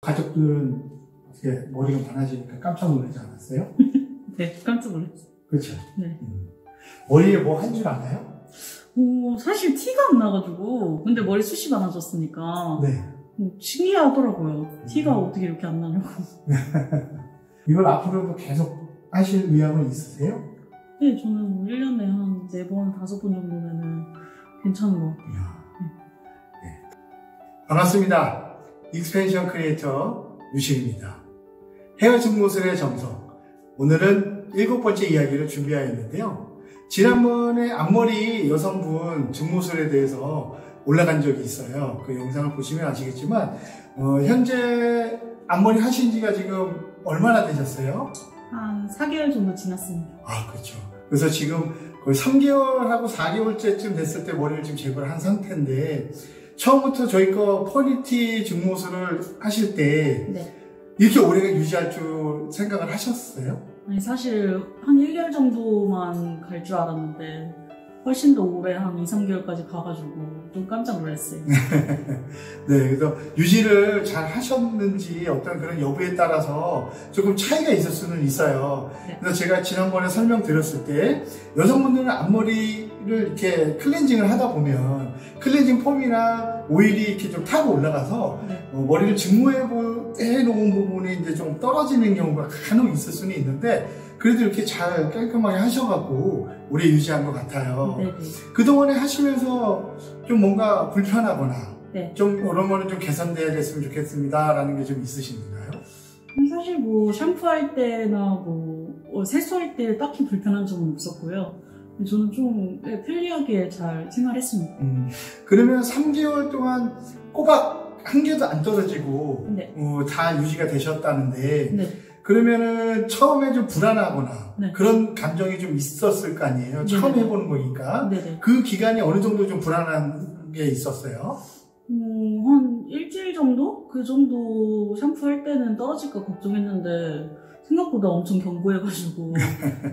가족들은 어떻게 머리가 많아지니까 깜짝 놀라지 않았어요? 네, 깜짝 놀랐어요. 그렇죠. 네. 머리에 뭐 한 줄 알아요? 사실 티가 안 나가지고, 근데 머리 숱이 많아졌으니까 네. 신기하더라고요. 티가 어떻게 이렇게 안 나냐고. 이걸 앞으로도 계속 하실 의향은 있으세요? 네, 저는 뭐 1년에 한 4번, 5번 정도면은 괜찮은 것 같아요. 네. 반갑습니다. 익스펜션 크리에이터 유식입니다. 헤어 증모술의 정석. 오늘은 7번째 이야기를 준비하였는데요. 지난번에 앞머리 여성분 증모술에 대해서 올라간 적이 있어요. 그 영상을 보시면 아시겠지만 현재 앞머리 하신 지가 지금 얼마나 되셨어요? 한 4개월 정도 지났습니다. 아, 그렇죠. 그래서 지금 거의 3개월하고 4개월째쯤 됐을 때 머리를 지금 제거를 한 상태인데, 처음부터 저희 거 퍼니티 증모술을 하실 때 네. 이렇게 오래 유지할 줄 생각을 하셨어요? 아니, 사실 한 1개월 정도만 갈 줄 알았는데 훨씬 더 오래 한 2, 3개월까지 가가지고 좀 깜짝 놀랐어요. 네, 그래서 유지를 잘 하셨는지 어떤 그런 여부에 따라서 조금 차이가 있을 수는 있어요. 네. 그래서 제가 지난번에 설명드렸을 때 여성분들은 앞머리를 이렇게 클렌징을 하다 보면 클렌징 폼이나 오일이 이렇게 좀 타고 올라가서 네. 머리를 증모해 놓은 부분이 이제 좀 떨어지는 경우가 간혹 있을 수는 있는데, 그래도 이렇게 잘 깔끔하게 하셔갖고 오래 유지한 것 같아요. 네네. 그동안에 하시면서 좀 뭔가 불편하거나 네. 좀 이런 거는 좀 개선돼야 됐으면 좋겠습니다 라는 게 좀 있으신가요? 사실 뭐 샴푸할 때나 뭐 세수할 때 딱히 불편한 점은 없었고요. 저는 좀 편리하게 잘 생활했습니다. 그러면 3개월 동안 꼬박 한 개도 안 떨어지고 네. 다 유지가 되셨다는데, 네. 그러면은 처음에 좀 불안하거나 네. 그런 감정이 좀 있었을 거 아니에요? 처음 해보는 거니까. 네네. 그 기간이 어느 정도 좀 불안한 게 있었어요? 한 일주일 정도? 그 정도 샴푸할 때는 떨어질까 걱정했는데 생각보다 엄청 견고해가지고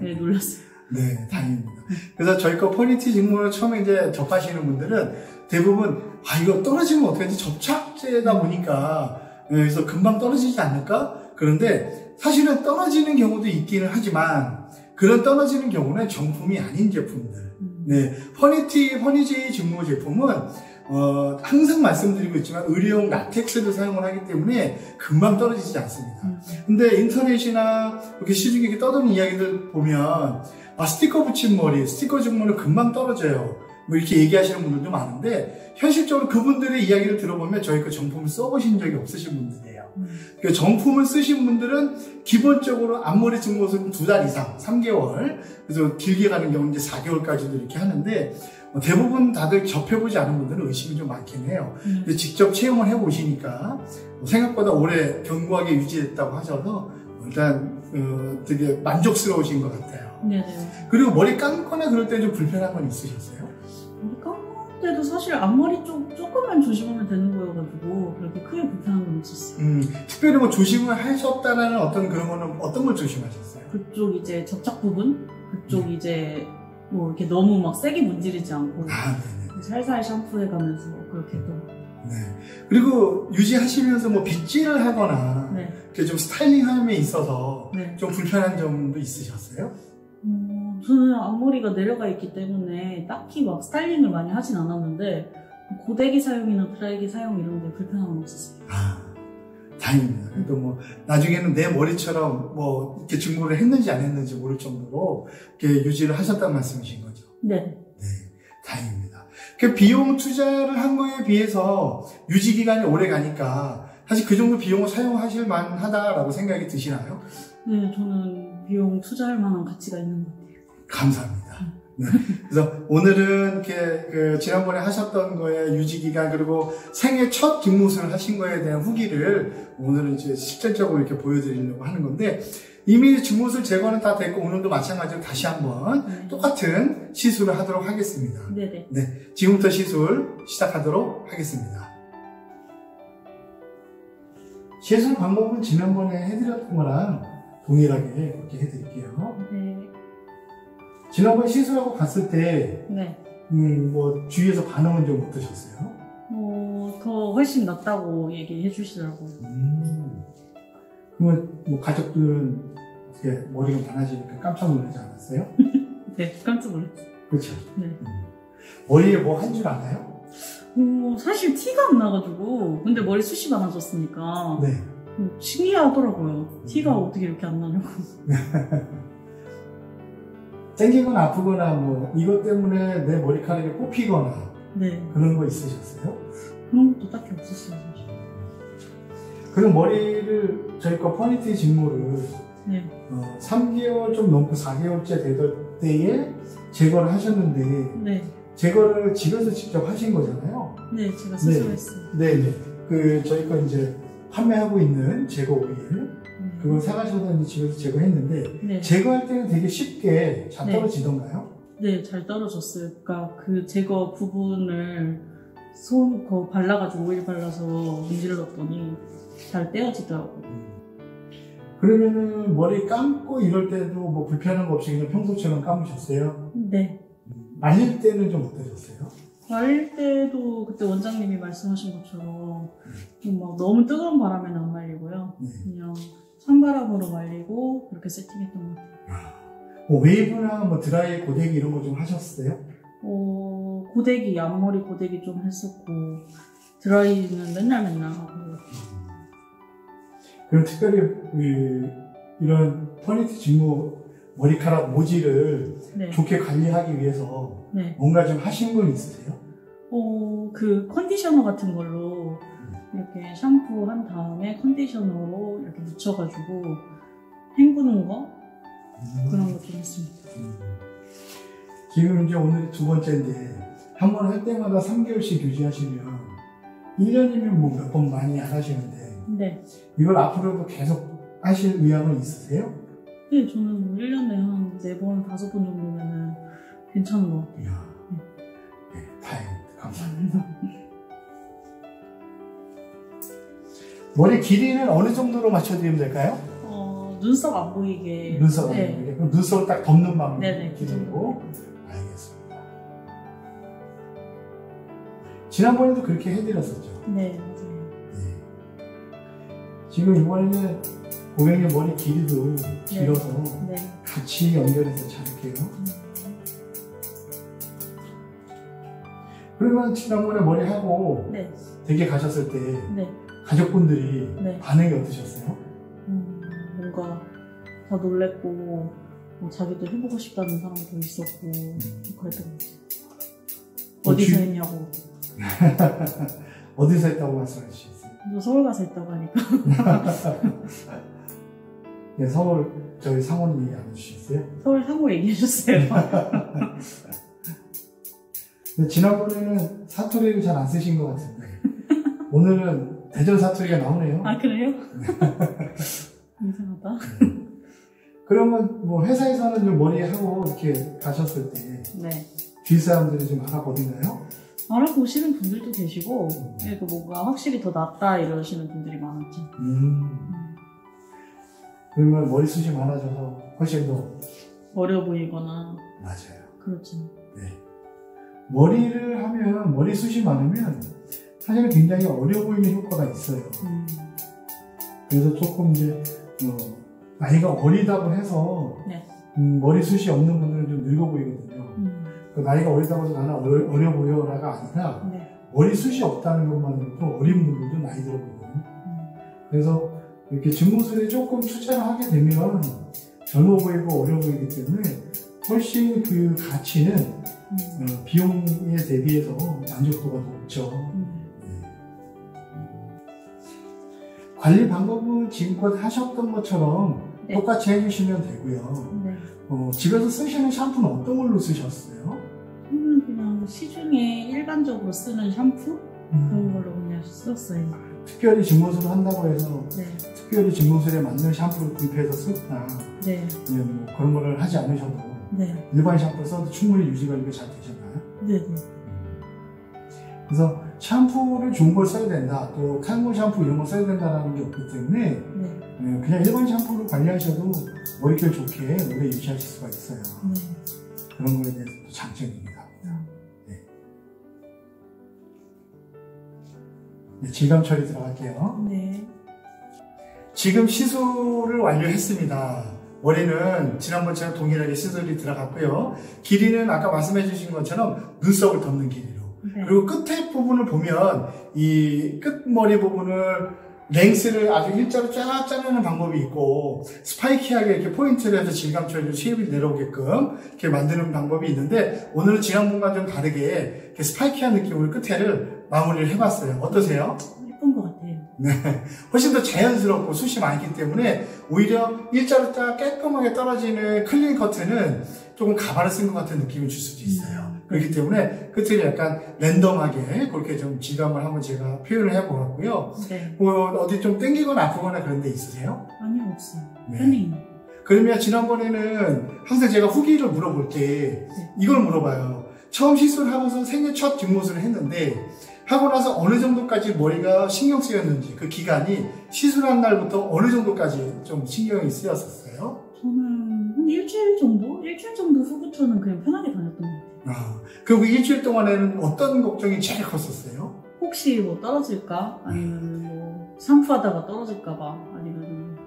네, 놀랐어요. 네, 다행입니다. 그래서 저희 거 퍼니티 증모를 처음에 이제 접하시는 분들은 대부분 이거 떨어지면 어떡하지? 접착제다 보니까 그래서 금방 떨어지지 않을까? 그런데 사실은 떨어지는 경우도 있기는 하지만 그런 떨어지는 경우는 정품이 아닌 제품들. 네, 퍼니티 증모 제품은 항상 말씀드리고 있지만 의료용 라텍스를 사용을 하기 때문에 금방 떨어지지 않습니다. 근데 인터넷이나 이렇게 시중에 떠도는 이야기들 보면 스티커 붙인 머리, 스티커 증모는 금방 떨어져요. 뭐 이렇게 얘기하시는 분들도 많은데, 현실적으로 그분들의 이야기를 들어보면 저희 그 정품을 써보신 적이 없으신 분들이에요. 그 정품을 쓰신 분들은 기본적으로 앞머리 증모술은 2달 이상, 3개월, 그래서 길게 가는 경우는 이제 4개월까지도 이렇게 하는데, 대부분 다들 접해보지 않은 분들은 의심이 좀 많긴 해요. 근데 직접 체험을 해보시니까 생각보다 오래 견고하게 유지됐다고 하셔서 일단 되게 만족스러우신 것 같아요. 네네. 그리고 머리 감거나 그럴 때 좀 불편한 건 있으셨어요? 머리 감을 때도 사실 앞머리 쪽 조금만 조심하면 되는 거여가지고 그렇게 크게 불편한 건 없었어요. 특별히 뭐 조심을 하셨다라는 어떤 그런 거는 어떤 걸 조심하셨어요? 그쪽 이제 접착 부분? 그쪽 이제 뭐 이렇게 너무 막 세게 문지르지 않고 네네. 살살 샴푸해가면서 그렇게 또. 네. 그리고 유지하시면서 뭐 빗질을 하거나 네. 이렇게 좀 스타일링함에 있어서 네. 좀 불편한 점도 있으셨어요? 저는 앞머리가 내려가 있기 때문에 딱히 막 스타일링을 많이 하진 않았는데 고데기 사용이나 드라이기 사용 이런 데 불편함은 없었어요. 다행입니다. 그래도 뭐 나중에는 내 머리처럼 뭐 이렇게 증모를 했는지 안 했는지 모를 정도로 이렇게 유지를 하셨다는 말씀이신 거죠? 네. 네, 다행입니다. 그 비용 투자를 한 거에 비해서 유지 기간이 오래 가니까 사실 그 정도 비용을 사용하실 만하다라고 생각이 드시나요? 네, 저는 비용 투자할 만한 가치가 있는 것 같아요. 감사합니다. 네. 그래서 오늘은 이렇게 지난번에 하셨던 거에 유지 기간 그리고 생애 첫 증모술을 하신 거에 대한 후기를 오늘은 이제 실질적으로 이렇게 보여드리려고 하는 건데, 이미 증모술 제거는 다 됐고 오늘도 마찬가지로 다시 한번 똑같은 시술을 하도록 하겠습니다. 네네. 네, 지금부터 시술 시작하도록 하겠습니다. 시술 방법은 지난번에 해드렸던 거랑 동일하게 그렇게 해드릴게요. 네. 지난번에 시술하고 갔을 때 네. 뭐 주위에서 반응은 좀 어떠셨어요? 더 훨씬 낫다고 얘기해 주시더라고요. 그러면 뭐 가족들은 어떻게 머리가 많아지니까 깜짝 놀라지 않았어요? 네, 깜짝 놀랐어요. 그렇죠. 네. 머리에 뭐 한 줄 알아요? 사실 티가 안 나가지고, 근데 머리 숱이 많아졌으니까 네. 신기하더라고요. 티가 어떻게 이렇게 안 나냐고. 땡기거나 아프거나 뭐 이것 때문에 내 머리카락이 뽑히거나 네. 그런 거 있으셨어요? 그런 것도 딱히 없었어요, 사실. 그럼 머리를 저희 거 퍼니티 직모를 네. 3개월 좀 넘고 4개월째 되던 때에 제거를 하셨는데 네. 제거를 집에서 직접 하신 거잖아요. 네, 제가 스스로 했어요. 네네. 그 저희 거 이제 판매하고 있는 제거 오일 그걸 사가셔서 이제 집에서 제거했는데 네. 제거할 때는 되게 쉽게 잘 떨어지던가요? 네, 잘 떨어졌어요. 그러니까 그 제거 부분을 거 발라가지고 오일 발라서 문질렀더니 잘 떼어지더라고요. 그러면은 머리 감고 이럴 때도 뭐 불편한 거 없이 그냥 평소처럼 감으셨어요? 네. 말릴 때는 좀 어떠셨어요? 말릴 때도 그때 원장님이 말씀하신 것처럼 막 너무 뜨거운 바람에는 안 말리고요. 그냥 찬바람으로 말리고 그렇게 세팅했던 것 같아요. 웨이브나 뭐 드라이 고데기 이런 거 좀 하셨어요? 고데기, 앞머리 고데기 좀 했었고 드라이는 맨날 하고. 그럼 특별히 이런 퍼니티 직모 머리카락 모질을 네. 좋게 관리하기 위해서 네. 뭔가 좀 하신 건 있으세요? 그 컨디셔너 같은 걸로 이렇게 샴푸한 다음에 컨디셔너로 이렇게 묻혀가지고 헹구는 거 그런 거 좀 했습니다. 지금 이제 오늘이 두 번째인데 한 번 할 때마다 3개월씩 유지하시면 1년이면 뭐 몇 번 많이 안 하시는데 네. 이걸 앞으로도 계속 하실 의향은 있으세요? 네, 저는 뭐 1년에 한 4번, 5번 정도면은 괜찮은 것 같아요. 이야, 네, 다행입니다. 감사합니다. 머리 길이는 어느 정도로 맞춰드리면 될까요? 눈썹 안 보이게. 눈썹 안 네. 보이게. 그럼 눈썹을 딱 덮는 방법. 네네, 그 정도. 알겠습니다. 지난번에도 그렇게 해드렸었죠? 네, 맞아요. 네. 지금 이번에는 고객님 머리 길이도 길어서 네. 같이 연결해서 자를게요. 그러면 지난번에 머리 하고 네. 댁에 가셨을 때 네. 가족분들이 네. 반응이 어떠셨어요? 뭔가 다 놀랬고 뭐 자기도 해보고 싶다는 사람도 있었고 그랬던 것 같아요. 어디서 했냐고. 어디서 했다고 말씀하셨어요? 저 서울 가서 했다고 하니까. 네, 서울 저희 상원 얘기 안 해주셨어요? 서울 상호 얘기해줬어요. 근데 지난번에는 사투리를 잘 안 쓰신 것 같은데 오늘은 대전 사투리가 나오네요. 아, 그래요? 이상하다. 그러면 뭐 회사에서는 좀 머리하고 이렇게 가셨을 때 네. 주위 사람들이 좀 알아보시나요? 알아보시는 분들도 계시고 그리고 뭔가 확실히 더 낫다 이러시는 분들이 많았죠. 그러면 머리숱이 많아져서 훨씬 더 어려 보이거나. 맞아요. 그렇죠. 네. 머리를 하면 머리숱이 많으면 사실은 굉장히 어려 보이는 효과가 있어요. 그래서 조금 이제 나이가 어리다고 해서 네. 머리숱이 없는 분들은 좀 늙어 보이거든요. 그 나이가 어리다고 해서 나는 어려 보여라가 아니라 네. 머리숱이 없다는 것만으로도 어린 분들도 나이 들어 보이거든요. 그래서 이렇게 증모술에 조금 투자를 하게 되면 젊어 보이고 어려 보이기 때문에 훨씬 그 가치는 비용에 대비해서 만족도가 높죠. 관리 방법은 지금껏 하셨던 것처럼 네. 똑같이 해주시면 되고요. 네. 집에서 쓰시는 샴푸는 어떤 걸로 쓰셨어요? 저는 그냥 시중에 일반적으로 쓰는 샴푸? 그런 걸로 그냥 썼어요. 특별히 증모술을 한다고 해서 네. 특별히 증모술에 맞는 샴푸를 구입해서 쓰거나 네. 네, 뭐 그런 거를 하지 않으셔도 네. 일반 샴푸 써도 충분히 유지 관리가 잘 되셨나요? 네. 그래서 샴푸를 좋은 걸 써야 된다, 또 탈모 샴푸 이런 걸 써야 된다는 게 없기 때문에 네. 그냥 일반 샴푸로 관리하셔도 머릿결 좋게 오래 유지하실 수가 있어요. 그런 거에 대해서 또 장점입니다. 네. 네, 질감 처리 들어갈게요. 네. 지금 시술을 완료했습니다. 머리는 지난번처럼 동일하게 시술이 들어갔고요. 길이는 아까 말씀해 주신 것처럼 눈썹을 덮는 길이로. 네. 그리고 끝에 부분을 보면 이 끝머리 부분을 랭스를 아주 일자로 쫙 자르는 방법이 있고 스파이키하게 이렇게 포인트를 해서 질감 처리로 쉐입이 내려오게끔 이렇게 만드는 방법이 있는데 오늘은 지난번과 좀 다르게 이렇게 스파이키한 느낌으로 끝에를 마무리를 해봤어요. 어떠세요? 예쁜 것 같아요. 네, 훨씬 더 자연스럽고 숱이 많기 때문에 오히려 일자로 딱 깔끔하게 떨어지는 클린 커트는 조금 가발을 쓴 것 같은 느낌을 줄 수도 있어요. 그렇기 때문에 끝을 약간 랜덤하게 그렇게 좀 질감을 한번 제가 표현을 해보았고요. 네. 뭐 어디 좀 땡기거나 아프거나 그런 데 있으세요? 아니요, 없어요. 네. 편해요. 그러면 지난번에는 항상 제가 후기를 물어볼 때 이걸 물어봐요. 처음 시술하고서 생애 첫 뒷모습을 했는데 하고 나서 어느 정도까지 머리가 신경 쓰였는지 그 기간이 시술한 날부터 어느 정도까지 좀 신경이 쓰였었어요? 저는 한 일주일 정도? 일주일 정도 후부터는 그냥 편하게 다녔던 것 같아요. 그럼 그 일주일 동안에는 어떤 걱정이 제일 컸었어요? 혹시 뭐 떨어질까? 아니면 뭐 산후하다가 떨어질까봐? 아니면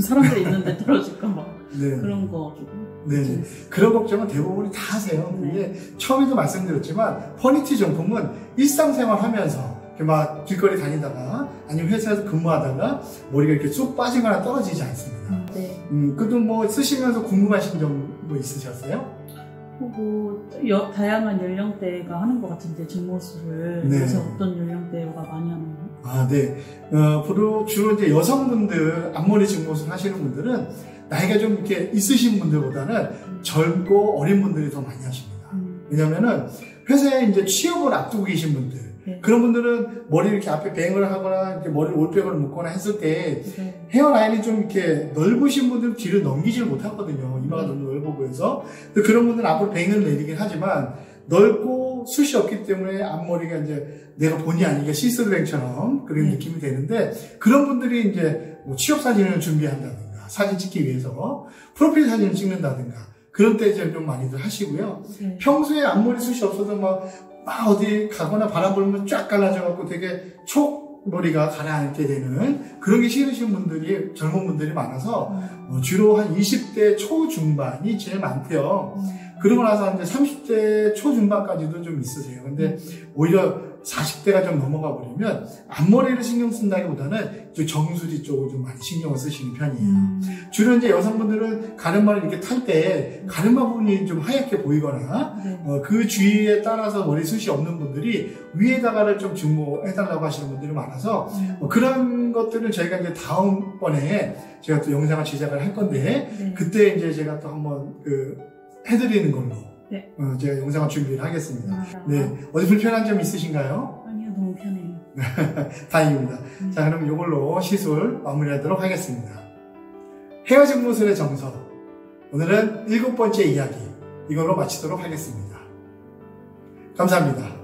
사람들이 있는데 떨어질까봐? 네. 그런 거 조금. 네. 그런 걱정은 대부분이 다 하세요. 그게 처음에도 말씀드렸지만 퍼니티 정품은 일상생활 하면서 이렇게 막 길거리 다니다가 아니면 회사에서 근무하다가 머리가 이렇게 쑥 빠지거나 떨어지지 않습니다. 네. 그래도 뭐 쓰시면서 궁금하신 점 뭐 있으셨어요? 다양한 연령대가 하는 것 같은데 증모술을 네. 그래서 어떤 연령대가 많이 하나요? 네. 주로 이제 여성분들 앞머리 증모술 하시는 분들은 나이가 좀 이렇게 있으신 분들보다는 젊고 어린 분들이 더 많이 하십니다. 왜냐면은 회사에 이제 취업을 앞두고 계신 분들, 네. 그런 분들은 머리 이렇게 앞에 뱅을 하거나 이렇게 머리를 올백을 묶거나 했을 때 네. 헤어라인이 좀 이렇게 넓으신 분들은 뒤를 넘기질 못하거든요. 이마가 너무 넓어 보여서. 그런 분들은 앞으로 뱅을 내리긴 하지만 넓고 숱이 없기 때문에 앞머리가 이제 내가 본의 아니게 시스루뱅처럼 그런 네. 느낌이 되는데 그런 분들이 이제 뭐 취업 사진을 준비한다든가 사진 찍기 위해서 프로필 사진을 찍는다든가 그런 때 이제 좀 많이들 하시고요. 네. 평소에 앞머리 숱이 없어도 막 어디 가거나 바람 불면 쫙 갈라져갖고 되게 촉머리가 가라앉게 되는 그런 게 싫으신 분들이, 젊은 분들이 많아서 주로 한 20대 초중반이 제일 많대요. 그러고 나서 이제 30대 초중반까지도 좀 있으세요. 근데 오히려 40대가 좀 넘어가 버리면 앞머리를 신경 쓴다기보다는 정수리 쪽을 좀 많이 신경을 쓰시는 편이에요. 주로 이제 여성분들은 가르마를 이렇게 탈 때 가르마 부분이 좀 하얗게 보이거나 네. 그 주위에 따라서 머리숱이 없는 분들이 위에다가를 좀 증모해달라고 하시는 분들이 많아서 그런 것들은 저희가 이제 다음번에 제가 또 영상을 제작을 할 건데 네. 그때 이제 제가 또 한번 해드리는 걸로 네. 제가 영상을 준비를 하겠습니다. 네. 어디 불편한 점 있으신가요? 아니요, 너무 편해요. 다행입니다. 자, 그럼 이걸로 시술 마무리하도록 하겠습니다. 헤어 증모술의 정석. 오늘은 7번째 이야기. 이걸로 마치도록 하겠습니다. 감사합니다.